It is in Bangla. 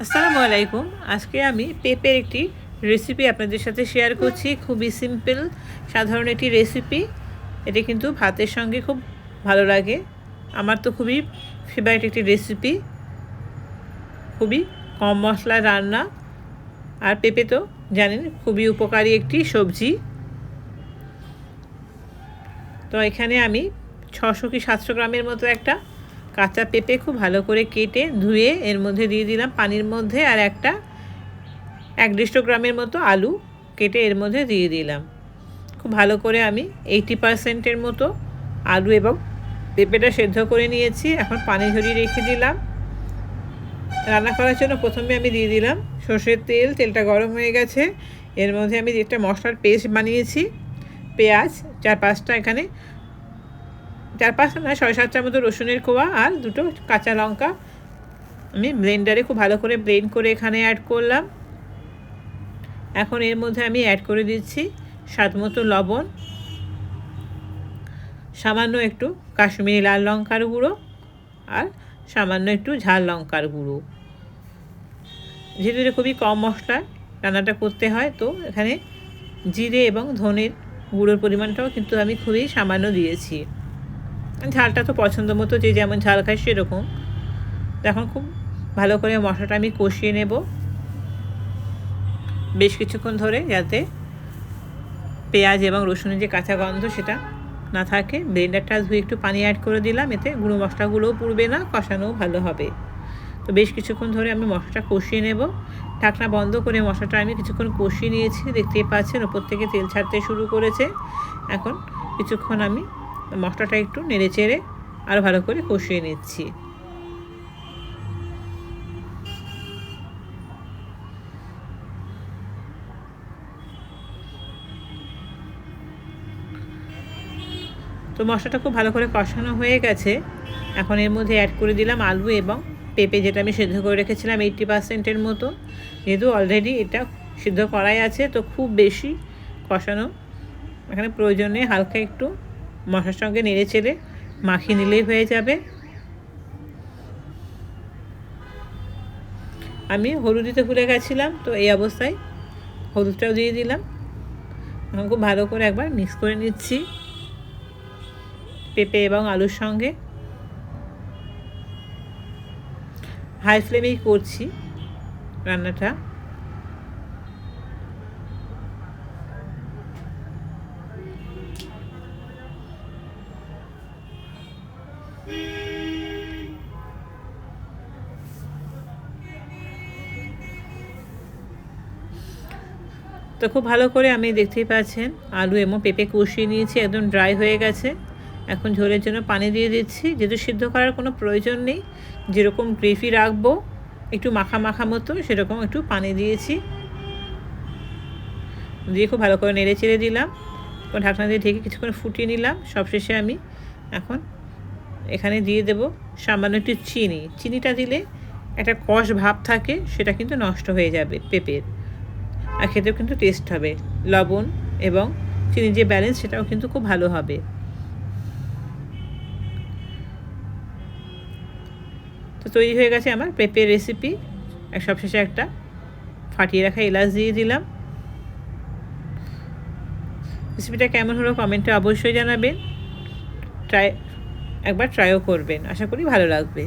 আসসালামু আলাইকুম। আজকে আমি পেঁপের একটি রেসিপি আপনাদের সাথে শেয়ার করছি। খুবই সিম্পল সাধারণ একটি রেসিপি। এটা কিন্তু ভাতের সঙ্গে খুব ভালো লাগে। আমার তো খুবই ফেভারিট একটি রেসিপি। খুবই কম মশলায় রান্না। আর পেঁপে তো জানেন খুবই উপকারী একটি সবজি। তো এখানে আমি 600 কি 700 গ্রামের মতো একটা কাঁচা পেঁপে খুব ভালো করে কেটে ধুয়ে এর মধ্যে দিয়ে দিলাম পানির মধ্যে, আর 150 গ্রামের মতো আলু কেটে এর মধ্যে দিয়ে দিলাম। খুব ভালো করে আমি 80%-এর মতো আলু এবং পেঁপেটা সেদ্ধ করে নিয়েছি। এখন পানি ঝরিয়ে রেখে দিলাম। রান্না করার জন্য প্রথমে আমি দিয়ে দিলাম সর্ষের তেল। তেলটা গরম হয়ে গেছে। এর মধ্যে আমি একটা মশলার পেস্ট বানিয়েছি। পেঁয়াজ 4-5টা, এখানে 4-5টা না 6-7টার মতো রসুনের কোয়া আর 2টো কাঁচা লঙ্কা আমি ব্লেন্ডারে খুব ভালো করে ব্লেন্ড করে এখানে অ্যাড করলাম। এখন এর মধ্যে আমি অ্যাড করে দিচ্ছি স্বাদ মতো লবণ, সামান্য একটু কাশ্মীরি লাল লঙ্কার গুঁড়ো আর সামান্য একটু ঝাল লঙ্কার গুঁড়ো। যেহেতু এটা খুবই কম মশলায় রান্নাটা করতে হয়, তো এখানে জিরে এবং ধনের গুঁড়োর পরিমাণটাও কিন্তু আমি খুবই সামান্য দিয়েছি। ঝালটা তো পছন্দ মতো যে যেমন ঝাল খায় সেরকম। এখন খুব ভালো করে মশলাটা আমি কষিয়ে নেব বেশ কিছুক্ষণ ধরে, যাতে পেঁয়াজ এবং রসুনের যে কাঁচা গন্ধ সেটা না থাকে। ব্লেন্ডারটা ধুয়ে একটু পানি অ্যাড করে দিলাম, এতে গুঁড়ো মশলাগুলোও পুড়বে না, কষানোও ভালো হবে। তো বেশ কিছুক্ষণ ধরে আমি মশলাটা কষিয়ে নেব। ঢাকনা বন্ধ করে মশলাটা আমি কিছুক্ষণ কষিয়ে নিয়েছি। দেখতেই পাচ্ছেন ওপর থেকে তেল ছাড়তে শুরু করেছে। এখন কিছুক্ষণ আমি মশলাটা একটু নেড়ে চেড়ে আরও ভালো করে কষিয়ে নিচ্ছি। তো মশলাটা খুব ভালো করে কষানো হয়ে গেছে। এখন এর মধ্যে অ্যাড করে দিলাম আলু এবং পেঁপে, যেটা আমি সিদ্ধ করে রেখেছিলাম 80%-এর মতো। যেহেতু অলরেডি এটা সিদ্ধ করাই আছে, তো খুব বেশি কষানো এখানে প্রয়োজন নেই। হালকা একটু মশলার সঙ্গে নেড়ে চেড়ে মাখিয়ে নিলেই হয়ে যাবে। আমি হলুদ দিতে ভুলে গেছিলাম, তো এই অবস্থায় হলুদটাও দিয়ে দিলাম। এখন খুব ভালো করে একবার মিক্স করে নিচ্ছি পেঁপে এবং আলুর সঙ্গে। হাই ফ্লেমেই করছি রান্নাটা। তো খুব ভালো করে আমি দেখতেই পাচ্ছেন আলু এবং পেঁপে কষিয়ে নিয়েছি, একদম ড্রাই হয়ে গেছে। এখন ঝোলের জন্য পানি দিয়ে দিচ্ছি। যেহেতু সিদ্ধ করার কোনো প্রয়োজন নেই, যেরকম গ্রেভি রাখবো একটু মাখা মাখা মতো সেরকম একটু পানি দিয়েছি। দিয়ে খুব ভালো করে নেড়ে চেড়ে দিলাম। ঢাকনা দিয়ে ঢেকে কিছুক্ষণ ফুটিয়ে নিলাম। সবশেষে আমি এখন এখানে দিয়ে দেব সামান্য একটু চিনি। চিনিটা দিলে একটা কষ ভাব থাকে, সেটা কিন্তু নষ্ট হয়ে যাবে পেঁপের, আর খেতেও কিন্তু টেস্ট হবে। লবণ এবং চিনির যে ব্যালেন্স সেটাও কিন্তু খুব ভালো হবে। তো তৈরি হয়ে গেছে আমার পেঁপের রেসিপি। সবশেষে একটা ফাটিয়ে রাখা এলাচ দিয়ে দিলাম। রেসিপিটা কেমন হলো কমেন্টে অবশ্যই জানাবেন। একবার ট্রাইও করবেন, আশা করি ভালো লাগবে।